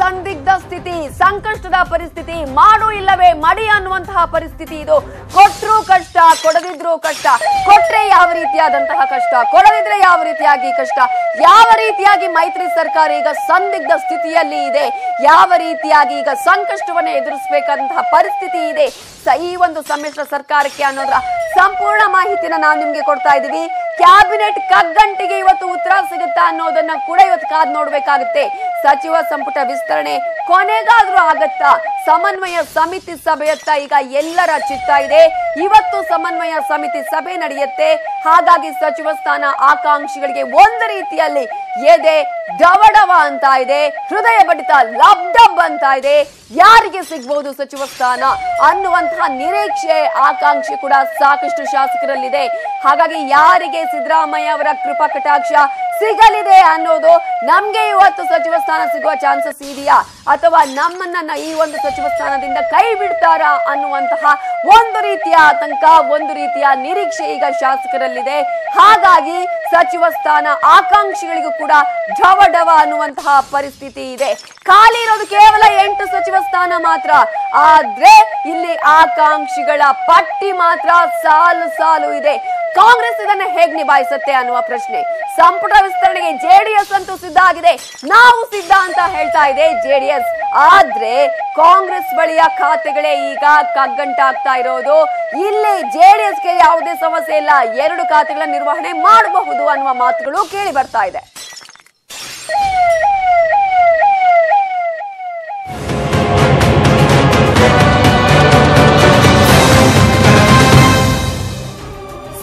ಸಂದಿಗ್ಧ ಸ್ಥಿತಿ, ಸಂಕಷ್ಟದ ಪರಿಸ್ಥಿತಿ, ಮಾಡು ಇಲ್ಲವೇ ಮಡಿ ಅನ್ನುವಂತಹ ಪರಿಸ್ಥಿತಿ ಇದು. ಕೊಟ್ರೂ ಕಷ್ಟ, ಕೊಡದಿದ್ರೂ ಕಷ್ಟ. ಕೊಟ್ರೆ ಯಾವ ರೀತಿಯಾದಂತಹ ಕಷ್ಟ, ಕೊಡದಿದ್ರೆ ಯಾವ ರೀತಿಯಾಗಿ ಕಷ್ಟ. ಯಾವ ರೀತಿಯಾಗಿ ಮೈತ್ರಿ ಸರ್ಕಾರ ಈಗ ಸಂದಿಗ್ಧ ಸ್ಥಿತಿಯಲ್ಲಿ ಇದೆ, ಯಾವ ರೀತಿಯಾಗಿ ಈಗ ಸಂಕಷ್ಟವನ್ನ ಎದುರಿಸಬೇಕಾದಂತಹ ಪರಿಸ್ಥಿತಿ ಇದೆ ಈ ಒಂದು ಸಮ್ಮಿಶ್ರ ಸರ್ಕಾರಕ್ಕೆ ಅನ್ನೋದ್ರ ಸಂಪೂರ್ಣ ಮಾಹಿತಿನ ನಾವು ನಿಮ್ಗೆ ಕೊಡ್ತಾ ಇದೀವಿ. ಕ್ಯಾಬಿನೆಟ್ ಕಗ್ಗಂಟಿಗೆ ಇವತ್ತು ಉತ್ತರ ಸಿಗುತ್ತಾ ಅನ್ನೋದನ್ನ ಕೂಡ ಇವತ್ತು ಕಾದ್ ನೋಡ್ಬೇಕಾಗುತ್ತೆ. ಸಚಿವ ಸಂಪುಟ ವಿಸ್ತರಣೆ ಕೊನೆಗಾದ್ರೂ ಆಗತ್ತಾ? ಸಮನ್ವಯ ಸಮಿತಿ ಸಭೆಯತ್ತ ಈಗ ಎಲ್ಲರ ಚಿತ್ತ ಇದೆ. ಇವತ್ತು ಸಮನ್ವಯ ಸಮಿತಿ ಸಭೆ ನಡೆಯುತ್ತೆ. ಹಾಗಾಗಿ ಸಚಿವ ಸ್ಥಾನ ಆಕಾಂಕ್ಷಿಗಳಿಗೆ ಒಂದು ರೀತಿಯಲ್ಲಿ ಎದೆ ಡವಡವ ಅಂತ ಇದೆ, ಹೃದಯ ಬಡಿತ ಲಬ್ ಡಬ್ ಅಂತ ಇದೆ. ಯಾರಿಗೆ ಸಿಗ್ಬಹುದು ಸಚಿವ ಸ್ಥಾನ ಅನ್ನುವಂತಹ ನಿರೀಕ್ಷೆ, ಆಕಾಂಕ್ಷೆ ಕೂಡ ಸಾಕಷ್ಟು ಶಾಸಕರಲ್ಲಿದೆ. ಹಾಗಾಗಿ ಯಾರಿಗೆ ಸಿದ್ದರಾಮಯ್ಯ ಅವರ ಕೃಪಾ ಕಟಾಕ್ಷ ಸಿಗಲಿದೆ ಅನ್ನೋದು, ನಮ್ಗೆ ಇವತ್ತು ಸಚಿವ ಸ್ಥಾನ ಸಿಗುವ ಚಾನ್ಸಸ್ ಇದೆಯಾ ಅಥವಾ ನಮ್ಮನ್ನ ಈ ಒಂದು ಸಚಿವ ಸ್ಥಾನದಿಂದ ಕೈ ಬಿಡ್ತಾರಾ ಅನ್ನುವಂತಹ ಒಂದು ರೀತಿಯ ಆತಂಕ, ಒಂದು ರೀತಿಯ ನಿರೀಕ್ಷೆ ಈಗ ಶಾಸಕರಲ್ಲಿದೆ. ಹಾಗಾಗಿ ಸಚಿವ ಸ್ಥಾನ ಆಕಾಂಕ್ಷಿಗಳಿಗೂ ಕೂಡ ಢವಢವ ಅನ್ನುವಂತಹ ಪರಿಸ್ಥಿತಿ ಇದೆ. ಖಾಲಿ ಇರೋದು ಕೇವಲ 8 ಸಚಿವ ಸ್ಥಾನ ಮಾತ್ರ. ಆದ್ರೆ ಇಲ್ಲಿ ಆಕಾಂಕ್ಷಿಗಳ ಪಟ್ಟಿ ಮಾತ್ರ ಸಾಲು ಸಾಲು ಇದೆ. ಕಾಂಗ್ರೆಸ್ ಇದನ್ನ ಹೇಗ್ ನಿಭಾಯಿಸುತ್ತೆ ಅನ್ನುವ ಪ್ರಶ್ನೆ. ಸಂಪುಟ ವಿಸ್ತರಣೆಗೆ ಜೆಡಿಎಸ್ ಅಂತೂ ಸಿದ್ಧ ಆಗಿದೆ, ನಾವು ಸಿದ್ಧ ಅಂತ ಹೇಳ್ತಾ ಇದೆ ಜೆಡಿಎಸ್. ಆದ್ರೆ ಕಾಂಗ್ರೆಸ್ ಬಳಿಯ ಖಾತೆಗಳೇ ಈಗ ಕಗ್ಗಂಟಾಗ್ತಾ ಇರೋದು. ಇಲ್ಲಿ ಜೆಡಿಎಸ್ಗೆ ಯಾವುದೇ ಸಮಸ್ಯೆ ಇಲ್ಲ, 2 ಖಾತೆಗಳ ನಿರ್ವಹಣೆ ಮಾಡಬಹುದು ಅನ್ನುವ ಮಾತುಗಳು ಕೇಳಿ ಬರ್ತಾ ಇದೆ.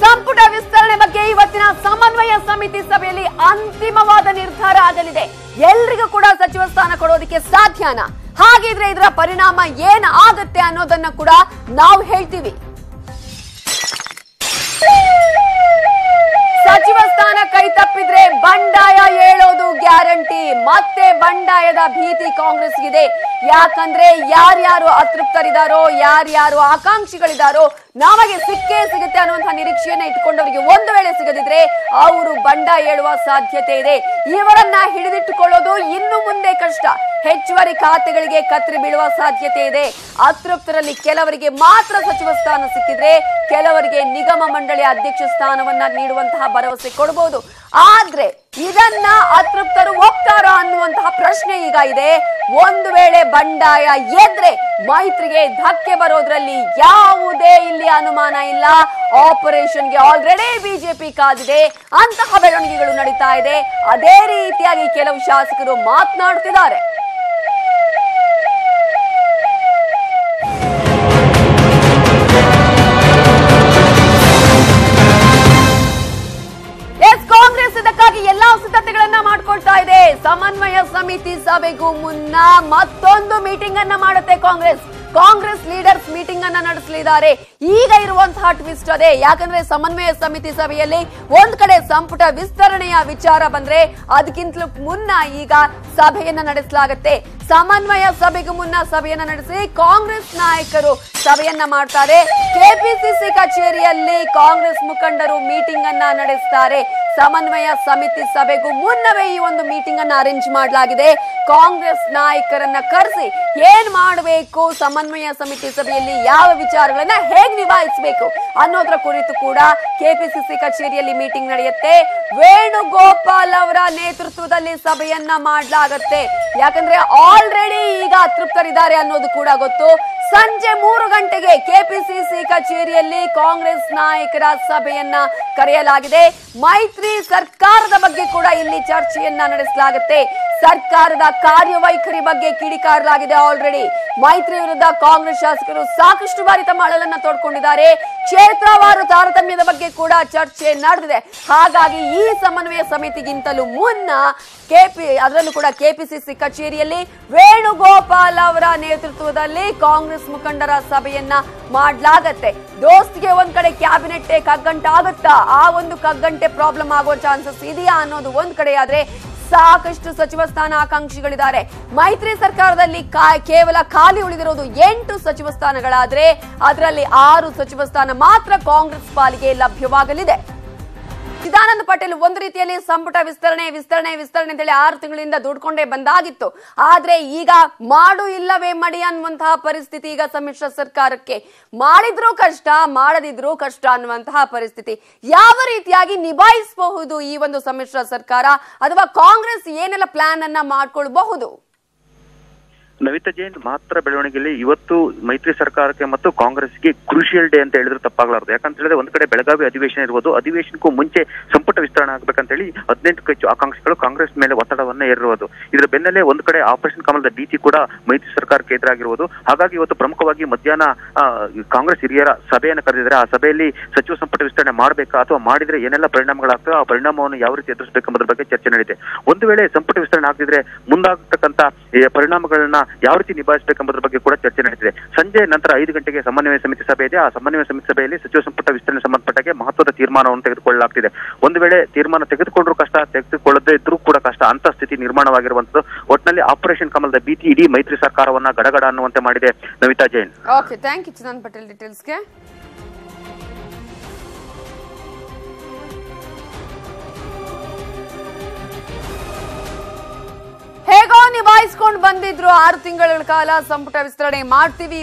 ಸಂಪುಟ ವಿಸ್ತರಣೆ ಬಗ್ಗೆ ಇವತ್ತಿನ ಸಮನ್ವಯ ಸಮಿತಿ ಸಭೆಯಲ್ಲಿ ಅಂತಿಮವಾದ ನಿರ್ಧಾರ ಆಗಲಿದೆ. ಎಲ್ರಿಗೂ ಕೂಡ ಸಚಿವ ಸ್ಥಾನ ಕೊಡೋದಕ್ಕೆ ಸಾಧ್ಯನಾ? ಹಾಗಿದ್ರೆ ಇದರ ಪರಿಣಾಮ ಏನ್ ಆಗುತ್ತೆ ಅನ್ನೋದನ್ನ ಕೂಡ ನಾವು ಹೇಳ್ತೀವಿ. ಸಚಿವ ಸ್ಥಾನ ಕೈ ತಪ್ಪಿದ್ರೆ ಬಂಡಾಯ ಏಳೋದು ಗ್ಯಾರಂಟಿ. ಮತ್ತೆ ಬಂಡಾಯದ ಭೀತಿ ಕಾಂಗ್ರೆಸ್ಗಿದೆ. ಯಾಕಂದ್ರೆ ಯಾರ್ಯಾರು ಅತೃಪ್ತರಿದಾರೋ, ಯಾರ್ಯಾರು ಆಕಾಂಕ್ಷಿಗಳಿದಾರೋ, ನಮಗೆ ಸಿಕ್ಕೇ ಸಿಗುತ್ತೆ ಅನ್ನುವಂತಹ ನಿರೀಕ್ಷೆಯನ್ನ ಇಟ್ಕೊಂಡವರಿಗೆ ಒಂದು ವೇಳೆ ಸಿಗದಿದ್ರೆ ಅವರು ಬಂಡಾಯ ಏಳುವ ಸಾಧ್ಯತೆ ಇದೆ. ಇವರನ್ನ ಹಿಡಿದಿಟ್ಟುಕೊಳ್ಳೋದು ಇನ್ನು ಮುಂದೆ ಕಷ್ಟ. ಹೆಚ್ಚುವರಿ ಖಾತೆಗಳಿಗೆ ಕತ್ತರಿ ಬೀಳುವ ಸಾಧ್ಯತೆ ಇದೆ. ಅತೃಪ್ತರಲ್ಲಿ ಕೆಲವರಿಗೆ ಮಾತ್ರ ಸಚಿವ ಸ್ಥಾನ ಸಿಕ್ಕಿದ್ರೆ ಕೆಲವರಿಗೆ ನಿಗಮ ಮಂಡಳಿ ಅಧ್ಯಕ್ಷ ಸ್ಥಾನವನ್ನ ನೀಡುವಂತಹ ಭರವಸೆ ಕೊಡಬಹುದು. ಆದ್ರೆ ಇದನ್ನ ಅತೃಪ್ತರು ಒಪ್ತಾರಾ ಅನ್ನುವಂತಹ ಪ್ರಶ್ನೆ ಈಗ ಇದೆ. ಒಂದು ವೇಳೆ ಬಂಡಾಯ ಎದ್ರೆ ಮೈತ್ರಿಗೆ ಧಕ್ಕೆ ಬರೋದ್ರಲ್ಲಿ ಯಾವುದೇ ಇಲ್ಲಿ ಅನುಮಾನ ಇಲ್ಲ. ಆಪರೇಷನ್ಗೆ ಆಲ್ರೆಡಿ ಬಿಜೆಪಿ ಕಾದಿದೆ. ಅಂತಹ ಬೆಳವಣಿಗೆಗಳು ನಡೀತಾ ಇದೆ. ಅದೇ ರೀತಿಯಾಗಿ ಕೆಲವು ಶಾಸಕರು ಮಾತನಾಡುತ್ತಿದ್ದಾರೆ. ಕಾಂಗ್ರೆಸ್ ಇದಕ್ಕಾಗಿ ಎಲ್ಲಾ ಸಿದ್ಧತೆಗಳನ್ನ ಮಾಡ್ಕೊಳ್ತಾ ಇದೆ. ಸಮನ್ವಯ ಸಮಿತಿ ಸಭೆಗೂ ಮುನ್ನ ಮತ್ತೊಂದು ಮೀಟಿಂಗ್ ಅನ್ನ ಮಾಡುತ್ತೆ ಕಾಂಗ್ರೆಸ್ ಲೀಡರ್ಸ್ ಮೀಟಿಂಗ್ ಅನ್ನ ನಡೆಸಲಿದ್ದಾರೆ. ಈಗ ಇರುವಂತಹ ಟ್ವಿಸ್ಟ್ ಅದೇ. ಯಾಕಂದ್ರೆ ಸಮನ್ವಯ ಸಮಿತಿ ಸಭೆಯಲ್ಲಿ ಒಂದ್ ಕಡೆ ಸಂಪುಟ ವಿಸ್ತರಣೆಯ ವಿಚಾರ ಬಂದ್ರೆ ಅದಕ್ಕಿಂತಲೂ ಮುನ್ನ ಈಗ ಸಭೆಯನ್ನ ನಡೆಸಲಾಗುತ್ತೆ. ಸಮನ್ವಯ ಸಭೆಗೂ ಮುನ್ನ ಸಭೆಯನ್ನ ನಡೆಸಿ ಕಾಂಗ್ರೆಸ್ ನಾಯಕರು ಸಭೆಯನ್ನ ಮಾಡ್ತಾರೆ. ಕೆಪಿಸಿಸಿ ಕಚೇರಿಯಲ್ಲಿ ಕಾಂಗ್ರೆಸ್ ಮುಖಂಡರು ಮೀಟಿಂಗ್ ಅನ್ನ ನಡೆಸ್ತಾರೆ. ಸಮನ್ವಯ ಸಮಿತಿ ಸಭೆಗೂ ಮುನ್ನವೇ ಈ ಒಂದು ಮೀಟಿಂಗ್ ಅನ್ನ ಅರೇಂಜ್ ಮಾಡಲಾಗಿದೆ. ಕಾಂಗ್ರೆಸ್ ನಾಯಕರನ್ನ ಕರೆಸಿ ಏನ್ ಮಾಡಬೇಕು, ಸಮನ್ವಯ ಸಮಿತಿ ಸಭೆಯಲ್ಲಿ ಯಾವ ವಿಚಾರಗಳನ್ನ ಹೇಗ್ ನಿಭಾಯಿಸಬೇಕು ಅನ್ನೋದ್ರ ಕುರಿತು ಕೂಡ ಕೆಪಿಸಿಸಿ ಕಚೇರಿಯಲ್ಲಿ ಮೀಟಿಂಗ್ ನಡೆಯುತ್ತೆ. ವೇಣುಗೋಪಾಲ್ ಅವರ ನೇತೃತ್ವದಲ್ಲಿ ಸಭೆಯನ್ನ ಮಾಡಲಾಗುತ್ತೆ. ಯಾಕಂದ್ರೆ ಆಲ್ರೆಡಿ ಈಗ ಅತೃಪ್ತರಿದ್ದಾರೆ ಅನ್ನೋದು ಕೂಡ ಗೊತ್ತು. ಸಂಜೆ 3 ಗಂಟೆಗೆ ಕೆಪಿಸಿಸಿ ಕಚೇರಿಯಲ್ಲಿ ಕಾಂಗ್ರೆಸ್ ನಾಯಕರ ಸಭೆಯನ್ನ ಕರೆಯಲಾಗಿದೆ. ಮೈತ್ರಿ ಸರ್ಕಾರದ ಬಗ್ಗೆ ಕೂಡ ಇಲ್ಲಿ ಚರ್ಚೆಯನ್ನ ನಡೆಸಲಾಗುತ್ತೆ. ಸರ್ಕಾರದ ಕಾರ್ಯವೈಖರಿ ಬಗ್ಗೆ ಕಿಡಿಕಾರಲಾಗಿದೆ. ಆಲ್ರೆಡಿ ಮೈತ್ರಿ ವಿರುದ್ಧ ಕಾಂಗ್ರೆಸ್ ಶಾಸಕರು ಸಾಕಷ್ಟು ಬಾರಿ ತಮ್ಮ ಅಳಲನ್ನ ತೋಡ್ಕೊಂಡಿದ್ದಾರೆ. ಕ್ಷೇತ್ರವಾರು ತಾರತಮ್ಯದ ಬಗ್ಗೆ ಕೂಡ ಚರ್ಚೆ ನಡೆದಿದೆ. ಹಾಗಾಗಿ ಈ ಸಮನ್ವಯ ಸಮಿತಿಗಿಂತಲೂ ಮುನ್ನ ಅದರಲ್ಲೂ ಕೂಡ ಕೆಪಿಸಿಸಿ ಕಚೇರಿಯಲ್ಲಿ ವೇಣುಗೋಪಾಲ್ ಅವರ ನೇತೃತ್ವದಲ್ಲಿ ಕಾಂಗ್ರೆಸ್ ಮುಖಂಡರ ಸಭೆಯನ್ನ ಮಾಡಲಾಗತ್ತೆ. ದೋಸ್ತಿಗೆ ಒಂದ್ ಕಡೆ ಕ್ಯಾಬಿನೆಟ್ ಕಗ್ಗಂಟೆ ಆಗುತ್ತಾ, ಆ ಒಂದು ಕಗ್ಗಂಟೆ ಪ್ರಾಬ್ಲಮ್ ಆಗುವ ಚಾನ್ಸಸ್ ಇದೆಯಾ ಅನ್ನೋದು ಒಂದ್ ಕಡೆ ಆದ್ರೆ, ಸಾಕಷ್ಟು ಸಚಿವ ಸ್ಥಾನ ಆಕಾಂಕ್ಷಿಗಳಿದ್ದಾರೆ. ಮೈತ್ರಿ ಸರ್ಕಾರದಲ್ಲಿ ಕೇವಲ ಖಾಲಿ ಉಳಿದಿರೋದು 8 ಸಚಿವ ಸ್ಥಾನಗಳಾದ್ರೆ ಅದರಲ್ಲಿ 6 ಸಚಿವ ಸ್ಥಾನ ಮಾತ್ರ ಕಾಂಗ್ರೆಸ್ ಪಾಲಿಗೆ ಲಭ್ಯವಾಗಲಿದೆ. ಚಿದಾನಂದ ಪಾಟೀಲ್ ಒಂದು ರೀತಿಯಲ್ಲಿ ಸಂಪುಟ ವಿಸ್ತರಣೆ ಅಂತೇಳಿ 6 ತಿಂಗಳಿಂದ ದುಡ್ಕೊಂಡೇ ಬಂದಾಗಿತ್ತು. ಆದ್ರೆ ಈಗ ಮಾಡು ಇಲ್ಲವೇ ಮಡಿ ಅನ್ನುವಂತಹ ಪರಿಸ್ಥಿತಿ ಈಗ ಸಮ್ಮಿಶ್ರ ಸರ್ಕಾರಕ್ಕೆ. ಮಾಡಿದ್ರೂ ಕಷ್ಟ, ಮಾಡದಿದ್ರೂ ಕಷ್ಟ ಅನ್ನುವಂತಹ ಪರಿಸ್ಥಿತಿ. ಯಾವ ರೀತಿಯಾಗಿ ನಿಭಾಯಿಸಬಹುದು ಈ ಒಂದು ಸಮ್ಮಿಶ್ರ ಸರ್ಕಾರ, ಅಥವಾ ಕಾಂಗ್ರೆಸ್ ಏನೆಲ್ಲ ಪ್ಲಾನ್ ಅನ್ನ ಮಾಡ್ಕೊಳ್ಬಹುದು? ನವಿತಾ ಜೈನ್ ಮಾತ್ರ ಬೆಳವಣಿಗೆಯಲ್ಲಿ ಇವತ್ತು ಮೈತ್ರಿ ಸರ್ಕಾರಕ್ಕೆ ಮತ್ತು ಕಾಂಗ್ರೆಸ್ಗೆ ಕ್ರೂಷಿಯಲ್ ಡೇ ಅಂತ ಹೇಳಿದ್ರು ತಪ್ಪಾಗಲಾರದು. ಯಾಕಂತ ಹೇಳಿದ್ರೆ ಒಂದು ಕಡೆ ಬೆಳಗಾವಿ ಅಧಿವೇಶನ ಇರುವುದು, ಅಧಿವೇಶನಕ್ಕೂ ಮುಂಚೆ ಸಂಪುಟ ವಿಸ್ತರಣೆ ಆಗ್ಬೇಕಂತ ಹೇಳಿ 18ಕ್ಕೂ ಹೆಚ್ಚು ಆಕಾಂಕ್ಷಿಗಳು ಕಾಂಗ್ರೆಸ್ ಮೇಲೆ ಒತ್ತಡವನ್ನ ಹೇರಿರುವುದು. ಇದರ ಬೆನ್ನಲ್ಲೇ ಒಂದು ಕಡೆ ಆಪರೇಷನ್ ಕಮಲದ ಭೀತಿ ಕೂಡ ಮೈತ್ರಿ ಸರ್ಕಾರಕ್ಕೆ ಎದುರಾಗಿರುವುದು. ಹಾಗಾಗಿ ಇವತ್ತು ಪ್ರಮುಖವಾಗಿ ಮಧ್ಯಾಹ್ನ ಕಾಂಗ್ರೆಸ್ ಹಿರಿಯರ ಸಭೆಯನ್ನು ಕರೆದಿದ್ದಾರೆ. ಆ ಸಭೆಯಲ್ಲಿ ಸಚಿವ ಸಂಪುಟ ವಿಸ್ತರಣೆ ಮಾಡಬೇಕಾ ಅಥವಾ ಮಾಡಿದ್ರೆ ಏನೆಲ್ಲ ಪರಿಣಾಮಗಳಾಗ್ತವೆ, ಆ ಪರಿಣಾಮವನ್ನು ಯಾವ ರೀತಿ ಎದುರಿಸಬೇಕೆಂಬುದರ ಬಗ್ಗೆ ಚರ್ಚೆ ನಡೆದಿದೆ. ಒಂದು ವೇಳೆ ಸಂಪುಟ ವಿಸ್ತರಣೆ ಆಗದಿದ್ರೆ ಮುಂದಾಗತಕ್ಕಂತ ಪರಿಣಾಮಗಳನ್ನ ಯಾವ ರೀತಿ ನಿಭಾಯಿಸಬೇಕೆಂಬುದರ ಬಗ್ಗೆ ಕೂಡ ಚರ್ಚೆ ನಡೆದಿದೆ. ಸಂಜೆ ನಂತರ 5 ಗಂಟೆಗೆ ಸಮನ್ವಯ ಸಮಿತಿ ಸಭೆ ಇದೆ. ಆ ಸಮನ್ವಯ ಸಮಿತಿ ಸಭೆಯಲ್ಲಿ ಸಚಿವ ಸಂಪುಟ ವಿಸ್ತರಣೆ ಸಂಬಂಧಪಟ್ಟಾಗೆ ಮಹತ್ವದ ತೀರ್ಮಾನವನ್ನು ತೆಗೆದುಕೊಳ್ಳಲಾಗ್ತಿದೆ. ಒಂದು ವೇಳೆ ತೀರ್ಮಾನ ತೆಗೆದುಕೊಂಡ್ರೂ ಕಷ್ಟ, ತೆಗೆದುಕೊಳ್ಳದೇ ಇದ್ರೂ ಕೂಡ ಕಷ್ಟ ಅಂತ ಸ್ಥಿತಿ ನಿರ್ಮಾಣವಾಗಿರುವಂತದ್ದು. ಒಟ್ಟಿನಲ್ಲಿ ಆಪರೇಷನ್ ಕಮಲದ ಭೀತಿ ಇಡೀ ಮೈತ್ರಿ ಸರ್ಕಾರವನ್ನ ಗಡಗಡ ಅನ್ನುವಂತೆ ಮಾಡಿದೆ. Navita Jain. Okay, thank you Chidananda Patil ಡೀಟೇಲ್ಸ್ಗೆ. ಹೇಗೋ ನಿಭಾಯಿಸ್ಕೊಂಡು ಬಂದಿದ್ರು 6 ತಿಂಗಳ ಕಾಲ ಸಂಪುಟ ವಿಸ್ತರಣೆ ಮಾಡ್ತೀವಿ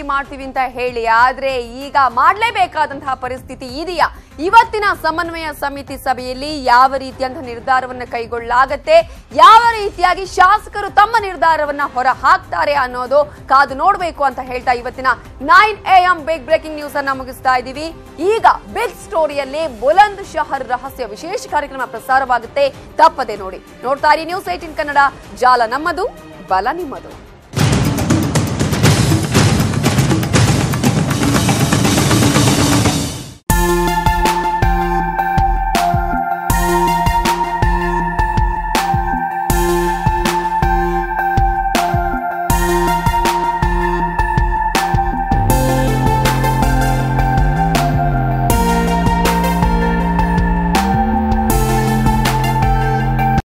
ಅಂತ ಹೇಳಿ. ಆದ್ರೆ ಈಗ ಮಾಡ್ಲೇಬೇಕಾದಂತಹ ಪರಿಸ್ಥಿತಿ ಇದೆಯಾ? ಇವತ್ತಿನ ಸಮನ್ವಯ ಸಮಿತಿ ಸಭೆಯಲ್ಲಿ ಯಾವ ರೀತಿಯಂತಹ ನಿರ್ಧಾರವನ್ನ ಕೈಗೊಳ್ಳಲಾಗತ್ತೆ, ಯಾವ ರೀತಿಯಾಗಿ ಶಾಸಕರು ತಮ್ಮ ನಿರ್ಧಾರವನ್ನ ಹೊರ ಹಾಕ್ತಾರೆ ಅನ್ನೋದು ಕಾದು ನೋಡ್ಬೇಕು ಅಂತ ಹೇಳ್ತಾ ಇವತ್ತಿನ 9 AM ಬಿಗ್ ಬ್ರೇಕಿಂಗ್ ನ್ಯೂಸ್ ಅನ್ನ ಮುಗಿಸ್ತಾ ಇದೀವಿ. ಈಗ ಬಿಗ್ ಸ್ಟೋರಿಯಲ್ಲಿ ಬುಲಂದ್ ಶಹರ್ ರಹಸ್ಯ ವಿಶೇಷ ಕಾರ್ಯಕ್ರಮ ಪ್ರಸಾರವಾಗುತ್ತೆ, ತಪ್ಪದೆ ನೋಡ್ತಾ ಇರಿ. ನ್ಯೂಸ್ 18 ಕನ್ನಡ, ಜಾಲ ನಮ್ಮದು, ಬಲ ನಿಮ್ಮದು.